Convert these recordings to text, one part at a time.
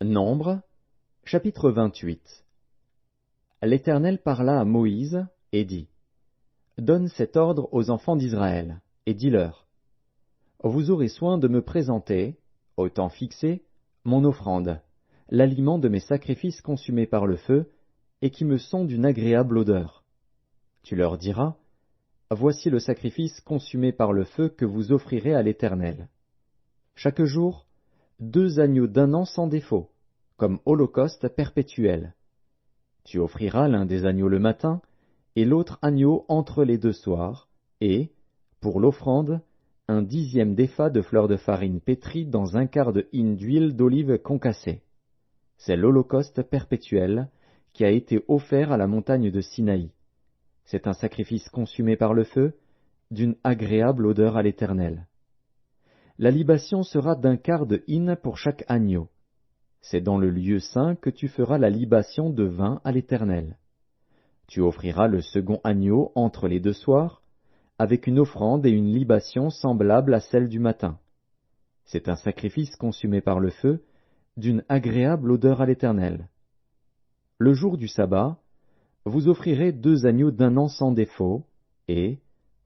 Nombre, chapitre 28. L'Éternel parla à Moïse et dit, Donne cet ordre aux enfants d'Israël, et dis-leur, Vous aurez soin de me présenter, au temps fixé, mon offrande, l'aliment de mes sacrifices consumés par le feu, et qui me sont d'une agréable odeur. Tu leur diras, Voici le sacrifice consumé par le feu que vous offrirez à l'Éternel. Chaque jour, 2 agneaux d'un an sans défaut, comme holocauste perpétuel. Tu offriras l'un des agneaux le matin, et l'autre agneau entre les 2 soirs, et, pour l'offrande, 1/10 d'épha de fleur de farine pétrie dans 1/4 de hin d'huile d'olive concassée. C'est l'holocauste perpétuel qui a été offert à la montagne de Sinaï. C'est un sacrifice consumé par le feu, d'une agréable odeur à l'Éternel. La libation sera d'1/4 de hin pour chaque agneau. C'est dans le lieu saint que tu feras la libation de vin à l'Éternel. Tu offriras le second agneau entre les 2 soirs, avec une offrande et une libation semblables à celle du matin. C'est un sacrifice consumé par le feu, d'une agréable odeur à l'Éternel. Le jour du sabbat, vous offrirez 2 agneaux d'un an sans défaut, et,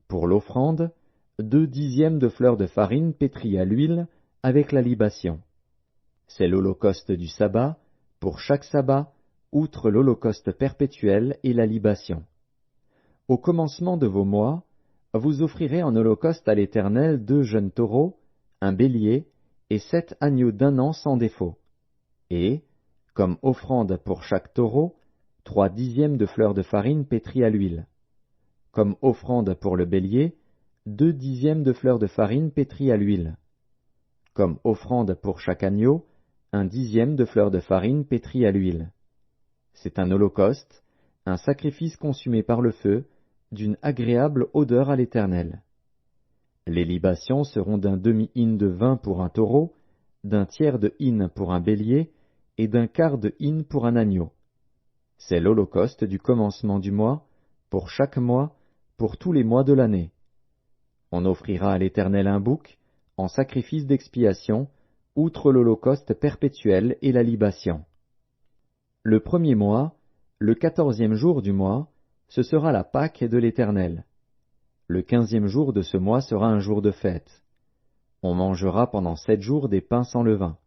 pour l'offrande, 2/10 de fleur de farine pétrie à l'huile avec la libation. C'est l'holocauste du sabbat, pour chaque sabbat, outre l'holocauste perpétuel et la libation. Au commencement de vos mois, vous offrirez en holocauste à l'Éternel 2 jeunes taureaux, un bélier, et 7 agneaux d'un an sans défaut. Et, comme offrande pour chaque taureau, 3/10 de fleur de farine pétrie à l'huile. Comme offrande pour le bélier, 2/10 de fleur de farine pétrie à l'huile. Comme offrande pour chaque agneau, 1/10 de fleur de farine pétrie à l'huile. C'est un holocauste, un sacrifice consumé par le feu, d'une agréable odeur à l'Éternel. Les libations seront d'1/2 hin de vin pour un taureau, d'1/3 de hin pour un bélier, et d'1/4 de hin pour un agneau. C'est l'holocauste du commencement du mois, pour chaque mois, pour tous les mois de l'année. On offrira à l'Éternel un bouc, en sacrifice d'expiation, outre l'holocauste perpétuel et la libation. Le 1er mois, le 14e jour du mois, ce sera la Pâque de l'Éternel. Le 15e jour de ce mois sera un jour de fête. On mangera pendant 7 jours des pains sans levain.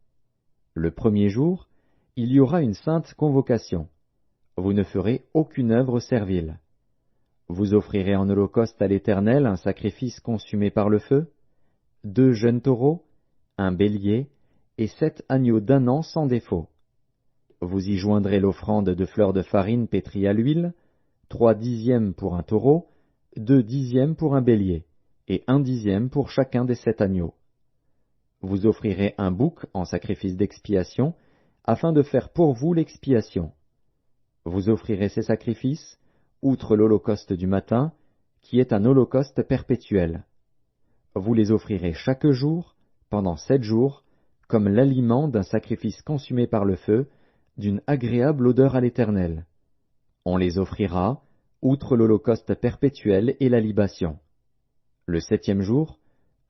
Le 1er jour, il y aura une sainte convocation. Vous ne ferez aucune œuvre servile. Vous offrirez en holocauste à l'Éternel un sacrifice consumé par le feu, 2 jeunes taureaux, un bélier, et 7 agneaux d'un an sans défaut. Vous y joindrez l'offrande de fleur de farine pétrie à l'huile, 3/10 pour un taureau, 2/10 pour un bélier, et 1/10 pour chacun des 7 agneaux. Vous offrirez un bouc en sacrifice d'expiation, afin de faire pour vous l'expiation. Vous offrirez ces sacrifices, outre l'holocauste du matin, qui est un holocauste perpétuel. Vous les offrirez chaque jour, pendant 7 jours, comme l'aliment d'un sacrifice consumé par le feu, d'une agréable odeur à l'Éternel. On les offrira, outre l'holocauste perpétuel et la libation. Le 7e jour,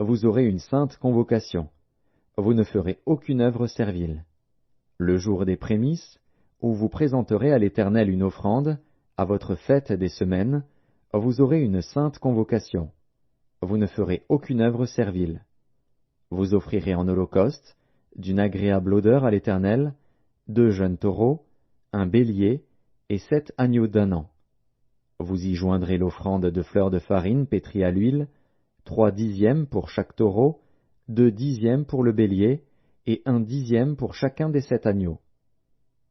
vous aurez une sainte convocation. Vous ne ferez aucune œuvre servile. Le jour des prémices, où vous présenterez à l'Éternel une offrande, à votre fête des semaines, vous aurez une sainte convocation. Vous ne ferez aucune œuvre servile. Vous offrirez en holocauste, d'une agréable odeur à l'Éternel, 2 jeunes taureaux, un bélier, et 7 agneaux d'un an. Vous y joindrez l'offrande de fleur de farine pétrie à l'huile, 3/10 pour chaque taureau, 2/10 pour le bélier, et 1/10 pour chacun des 7 agneaux.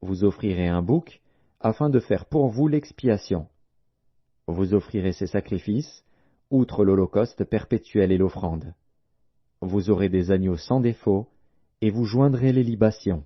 Vous offrirez un bouc, afin de faire pour vous l'expiation. Vous offrirez ces sacrifices, outre l'holocauste perpétuel et l'offrande. Vous aurez des agneaux sans défaut, et vous joindrez les libations.